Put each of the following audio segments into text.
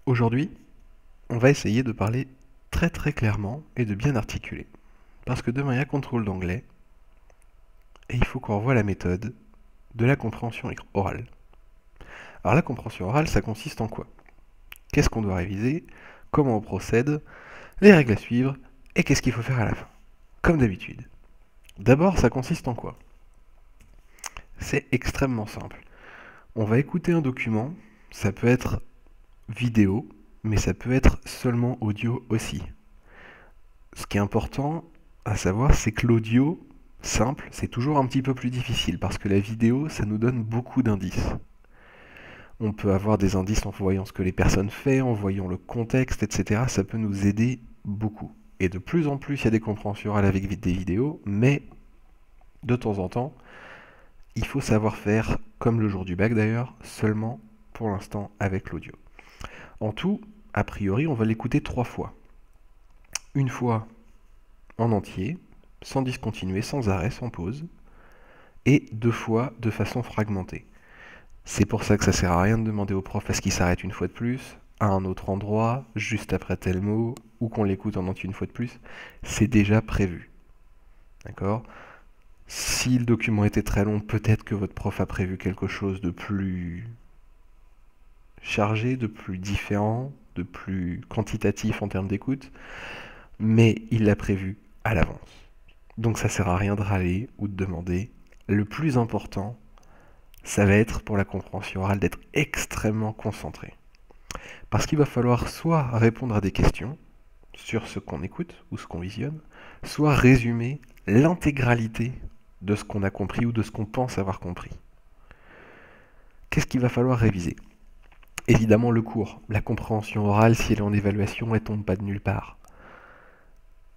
Aujourd'hui, on va essayer de parler très très clairement et de bien articuler. Parce que demain il y a contrôle d'anglais et il faut qu'on revoie la méthode de la compréhension orale. Alors la compréhension orale, ça consiste en quoi? Qu'est-ce qu'on doit réviser? Comment on procède? Les règles à suivre? Et qu'est-ce qu'il faut faire à la fin? Comme d'habitude. D'abord, ça consiste en quoi? C'est extrêmement simple. On va écouter un document, ça peut être vidéo, mais ça peut être seulement audio aussi. Ce qui est important à savoir, c'est que l'audio simple, c'est toujours un petit peu plus difficile parce que la vidéo, ça nous donne beaucoup d'indices. On peut avoir des indices en voyant ce que les personnes font, en voyant le contexte, etc. Ça peut nous aider beaucoup. Et de plus en plus, il y a des compréhensions orales avec des vidéos, mais de temps en temps, il faut savoir faire, comme le jour du bac d'ailleurs, seulement pour l'instant avec l'audio. En tout, a priori, on va l'écouter 3 fois. Une fois en entier, sans discontinuer, sans arrêt, sans pause, et 2 fois de façon fragmentée. C'est pour ça que ça sert à rien de demander au prof est-ce qu'il s'arrête une fois de plus, à un autre endroit, juste après tel mot, ou qu'on l'écoute en entier une fois de plus. C'est déjà prévu. D'accord? Si le document était très long, peut-être que votre prof a prévu quelque chose de plus chargé, de plus différent, de plus quantitatif en termes d'écoute, mais il l'a prévu à l'avance. Donc ça sert à rien de râler ou de demander. Le plus important, ça va être pour la compréhension orale d'être extrêmement concentré. Parce qu'il va falloir soit répondre à des questions sur ce qu'on écoute ou ce qu'on visionne, soit résumer l'intégralité de ce qu'on a compris ou de ce qu'on pense avoir compris. Qu'est-ce qu'il va falloir réviser? Évidemment le cours. La compréhension orale, si elle est en évaluation, elle tombe pas de nulle part.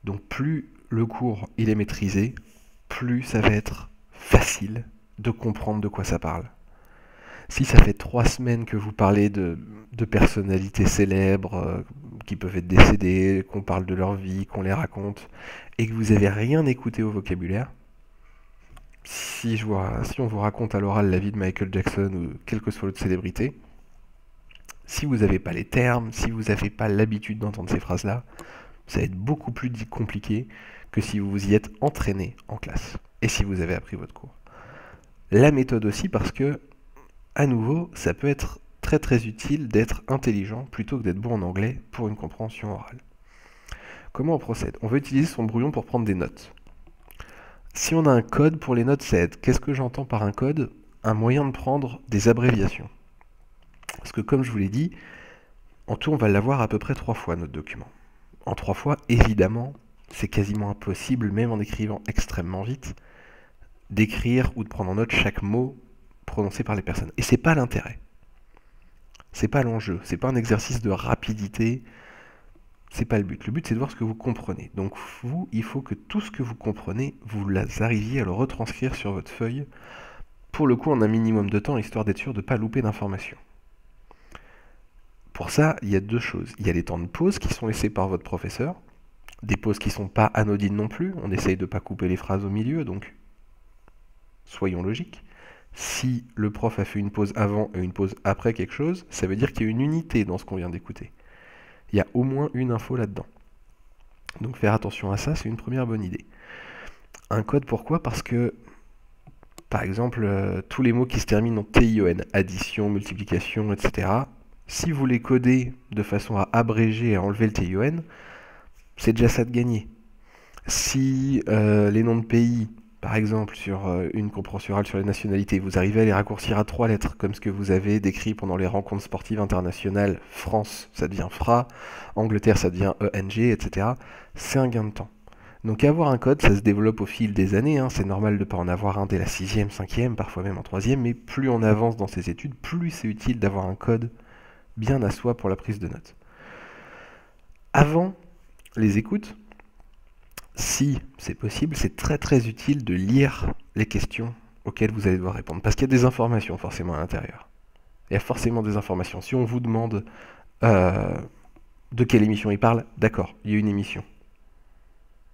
Donc plus le cours il est maîtrisé, plus ça va être facile de comprendre de quoi ça parle. Si ça fait 3 semaines que vous parlez de personnalités célèbres qui peuvent être décédées, qu'on parle de leur vie, qu'on les raconte, et que vous n'avez rien écouté au vocabulaire, si on vous raconte à l'oral la vie de Michael Jackson ou quelle que soit l'autre célébrité, si vous n'avez pas les termes, si vous n'avez pas l'habitude d'entendre ces phrases-là, ça va être beaucoup plus compliqué que si vous vous y êtes entraîné en classe, et si vous avez appris votre cours. La méthode aussi parce que à nouveau, ça peut être très très utile d'être intelligent plutôt que d'être bon en anglais pour une compréhension orale. Comment on procède? On va utiliser son brouillon pour prendre des notes. Si on a un code pour les notes, ça aide. Qu'est-ce que j'entends par un code? Un moyen de prendre des abréviations. Parce que comme je vous l'ai dit, en tout on va l'avoir à peu près 3 fois notre document. En 3 fois, évidemment, c'est quasiment impossible, même en écrivant extrêmement vite, d'écrire ou de prendre en note chaque mot prononcé par les personnes. Et c'est pas l'intérêt. C'est pas l'enjeu. C'est pas un exercice de rapidité. C'est pas le but. Le but, c'est de voir ce que vous comprenez. Donc vous, il faut que tout ce que vous comprenez, vous arriviez à le retranscrire sur votre feuille, pour le coup en un minimum de temps, histoire d'être sûr de ne pas louper d'informations. Pour ça, il y a 2 choses. Il y a les temps de pause qui sont laissés par votre professeur, des pauses qui ne sont pas anodines non plus. On essaye de ne pas couper les phrases au milieu, donc soyons logiques. Si le prof a fait une pause avant et une pause après quelque chose, ça veut dire qu'il y a une unité dans ce qu'on vient d'écouter. Il y a au moins une info là-dedans. Donc faire attention à ça, c'est une première bonne idée. Un code, pourquoi? Parce que, par exemple, tous les mots qui se terminent en TION, addition, multiplication, etc., si vous les codez de façon à abréger et à enlever le TION, c'est déjà ça de gagner. Si les noms de pays, par exemple, sur une compréhension orale sur les nationalités, vous arrivez à les raccourcir à 3 lettres, comme ce que vous avez décrit pendant les rencontres sportives internationales, France, ça devient FRA, Angleterre, ça devient ENG, etc., c'est un gain de temps. Donc avoir un code, ça se développe au fil des années, hein. C'est normal de ne pas en avoir un dès la 6e, 5e, parfois même en 3e, mais plus on avance dans ses études, plus c'est utile d'avoir un code bien à soi pour la prise de notes. Avant les écoutes, si c'est possible, c'est très très utile de lire les questions auxquelles vous allez devoir répondre. Parce qu'il y a des informations forcément à l'intérieur. Il y a forcément des informations. Si on vous demande de quelle émission il parle, d'accord, il y a une émission.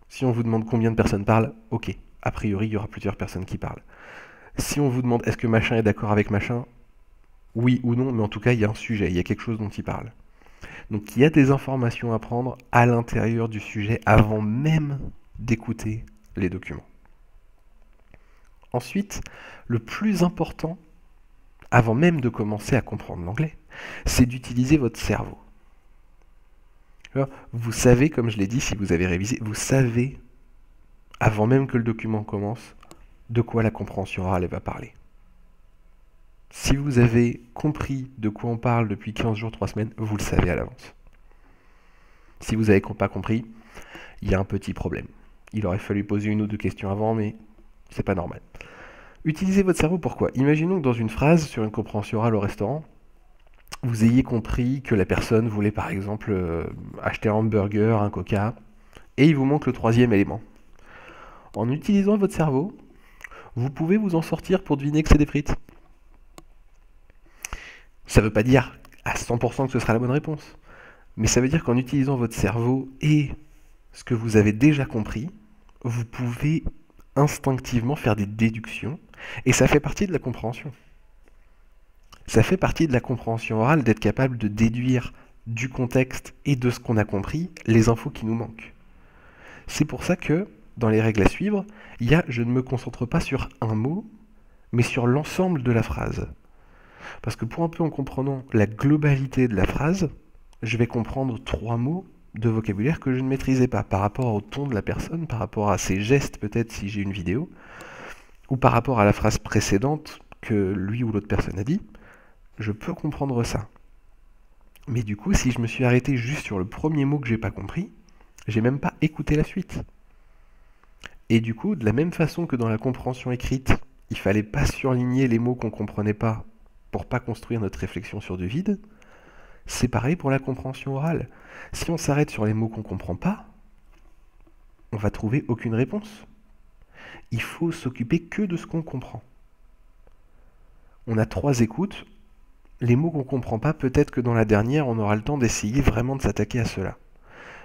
Si on vous demande combien de personnes parlent, ok, a priori il y aura plusieurs personnes qui parlent. Si on vous demande est-ce que machin est d'accord avec machin, oui ou non, mais en tout cas il y a un sujet, il y a quelque chose dont il parle. Donc il y a des informations à prendre à l'intérieur du sujet avant même d'écouter les documents. Ensuite, le plus important, avant même de commencer à comprendre l'anglais, c'est d'utiliser votre cerveau. Alors, vous savez, comme je l'ai dit, si vous avez révisé, vous savez, avant même que le document commence, de quoi la compréhension orale va parler. Si vous avez compris de quoi on parle depuis 15 jours, 3 semaines, vous le savez à l'avance. Si vous n'avez pas compris, il y a un petit problème. Il aurait fallu poser une ou deux questions avant, mais c'est pas normal. Utilisez votre cerveau pourquoi? Imaginons que dans une phrase sur une compréhension orale au restaurant, vous ayez compris que la personne voulait par exemple acheter un hamburger, un coca, et il vous manque le troisième élément. En utilisant votre cerveau, vous pouvez vous en sortir pour deviner que c'est des frites. Ça ne veut pas dire à 100% que ce sera la bonne réponse, mais ça veut dire qu'en utilisant votre cerveau et ce que vous avez déjà compris, vous pouvez instinctivement faire des déductions, et ça fait partie de la compréhension. Ça fait partie de la compréhension orale d'être capable de déduire du contexte et de ce qu'on a compris les infos qui nous manquent. C'est pour ça que, dans les règles à suivre, il y a je ne me concentre pas sur un mot, mais sur l'ensemble de la phrase. Parce que pour un peu en comprenant la globalité de la phrase, je vais comprendre 3 mots de vocabulaire que je ne maîtrisais pas, par rapport au ton de la personne, par rapport à ses gestes peut-être si j'ai une vidéo, ou par rapport à la phrase précédente que lui ou l'autre personne a dit, je peux comprendre ça. Mais du coup, si je me suis arrêté juste sur le premier mot que j'ai pas compris, j'ai même pas écouté la suite. Et du coup, de la même façon que dans la compréhension écrite, il fallait pas surligner les mots qu'on comprenait pas pour pas construire notre réflexion sur du vide, c'est pareil pour la compréhension orale. Si on s'arrête sur les mots qu'on comprend pas, on va trouver aucune réponse. Il faut s'occuper que de ce qu'on comprend. On a 3 écoutes. Les mots qu'on ne comprend pas, peut-être que dans la dernière, on aura le temps d'essayer vraiment de s'attaquer à cela.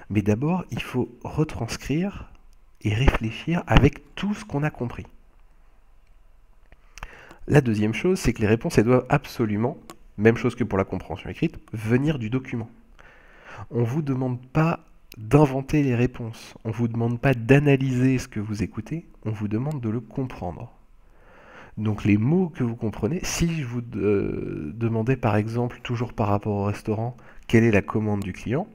Mais d'abord, il faut retranscrire et réfléchir avec tout ce qu'on a compris. La deuxième chose, c'est que les réponses, elles doivent absolument, même chose que pour la compréhension écrite, venir du document. On ne vous demande pas d'inventer les réponses, on ne vous demande pas d'analyser ce que vous écoutez, on vous demande de le comprendre. Donc les mots que vous comprenez, si je vous demandais par exemple, toujours par rapport au restaurant, quelle est la commande du client,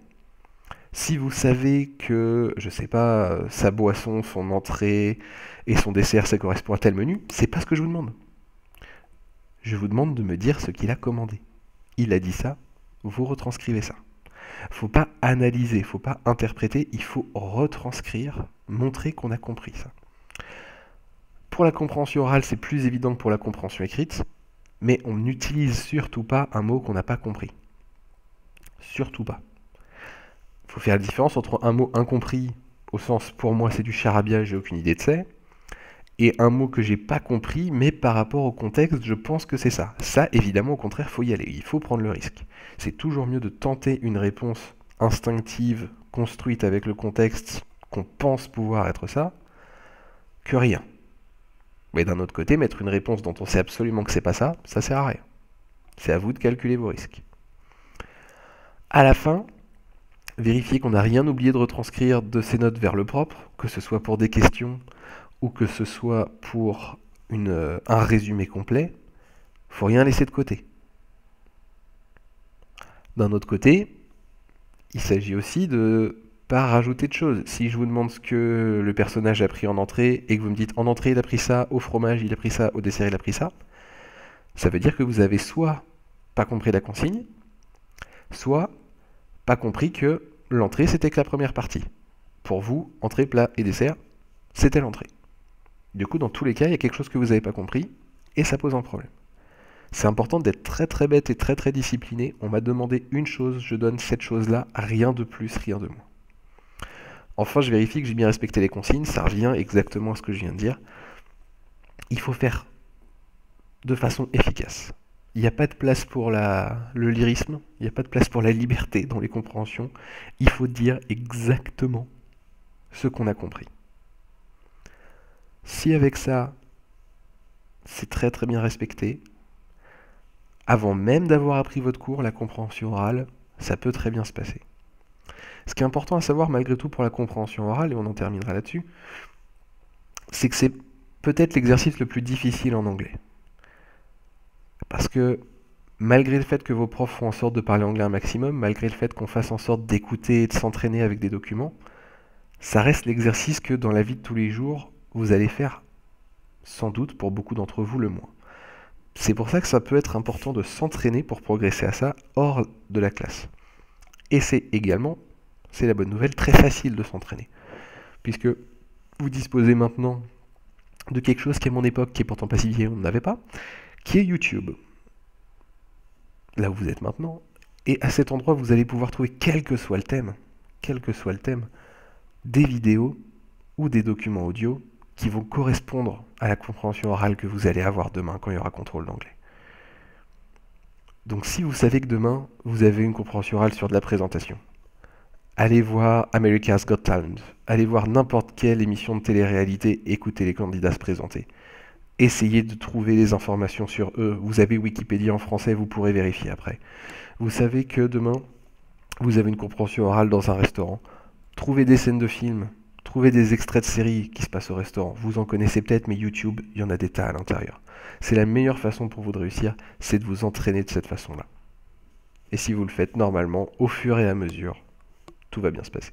si vous savez que, je sais pas, sa boisson, son entrée et son dessert, ça correspond à tel menu, c'est pas ce que je vous demande. Je vous demande de me dire ce qu'il a commandé. Il a dit ça, vous retranscrivez ça. Faut pas analyser, faut pas interpréter, il faut retranscrire, montrer qu'on a compris ça. Pour la compréhension orale, c'est plus évident que pour la compréhension écrite, mais on n'utilise surtout pas un mot qu'on n'a pas compris. Surtout pas. Il faut faire la différence entre un mot incompris, au sens pour moi c'est du charabia, j'ai aucune idée de c'est, et un mot que j'ai pas compris, mais par rapport au contexte, je pense que c'est ça. Ça, évidemment, au contraire, faut y aller, il faut prendre le risque. C'est toujours mieux de tenter une réponse instinctive, construite avec le contexte, qu'on pense pouvoir être ça, que rien. Mais d'un autre côté, mettre une réponse dont on sait absolument que c'est pas ça, ça sert à rien. C'est à vous de calculer vos risques. À la fin, vérifiez qu'on n'a rien oublié de retranscrire de ces notes vers le propre, que ce soit pour des questions ou que ce soit pour un résumé complet. Faut rien laisser de côté. D'un autre côté, il s'agit aussi de pas rajouter de choses. Si je vous demande ce que le personnage a pris en entrée et que vous me dites en entrée il a pris ça, au fromage il a pris ça, au dessert il a pris ça, ça veut dire que vous avez soit pas compris la consigne, soit pas compris que l'entrée c'était que la première partie. Pour vous, entrée, plat et dessert, c'était l'entrée. Du coup, dans tous les cas, il y a quelque chose que vous n'avez pas compris et ça pose un problème. C'est important d'être très très bête et très très discipliné. On m'a demandé une chose, je donne cette chose-là, rien de plus, rien de moins. Enfin, je vérifie que j'ai bien respecté les consignes, ça revient exactement à ce que je viens de dire. Il faut faire de façon efficace. Il n'y a pas de place pour le lyrisme, il n'y a pas de place pour la liberté dans les compréhensions. Il faut dire exactement ce qu'on a compris. Si avec ça, c'est très très bien respecté, avant même d'avoir appris votre cours, la compréhension orale, ça peut très bien se passer. Ce qui est important à savoir malgré tout pour la compréhension orale, et on en terminera là-dessus, c'est que c'est peut-être l'exercice le plus difficile en anglais. Parce que malgré le fait que vos profs font en sorte de parler anglais un maximum, malgré le fait qu'on fasse en sorte d'écouter et de s'entraîner avec des documents, ça reste l'exercice que dans la vie de tous les jours, vous allez faire sans doute pour beaucoup d'entre vous le moins. C'est pour ça que ça peut être important de s'entraîner pour progresser à ça hors de la classe. Et c'est également, c'est la bonne nouvelle, très facile de s'entraîner. Puisque vous disposez maintenant de quelque chose qui à mon époque, qui est pourtant pas si vieille, on n'avait pas, qui est YouTube. Là où vous êtes maintenant. Et à cet endroit, vous allez pouvoir trouver, quel que soit le thème, des vidéos ou des documents audio qui vont correspondre à la compréhension orale que vous allez avoir demain quand il y aura contrôle d'anglais. Donc si vous savez que demain, vous avez une compréhension orale sur de la présentation, allez voir America's Got Talent, allez voir n'importe quelle émission de télé-réalité, écoutez les candidats se présenter. Essayez de trouver des informations sur eux. Vous avez Wikipédia en français, vous pourrez vérifier après. Vous savez que demain, vous avez une compréhension orale dans un restaurant. Trouvez des scènes de films, trouvez des extraits de séries qui se passent au restaurant. Vous en connaissez peut-être, mais YouTube, il y en a des tas à l'intérieur. C'est la meilleure façon pour vous de réussir, c'est de vous entraîner de cette façon-là. Et si vous le faites normalement, au fur et à mesure, tout va bien se passer.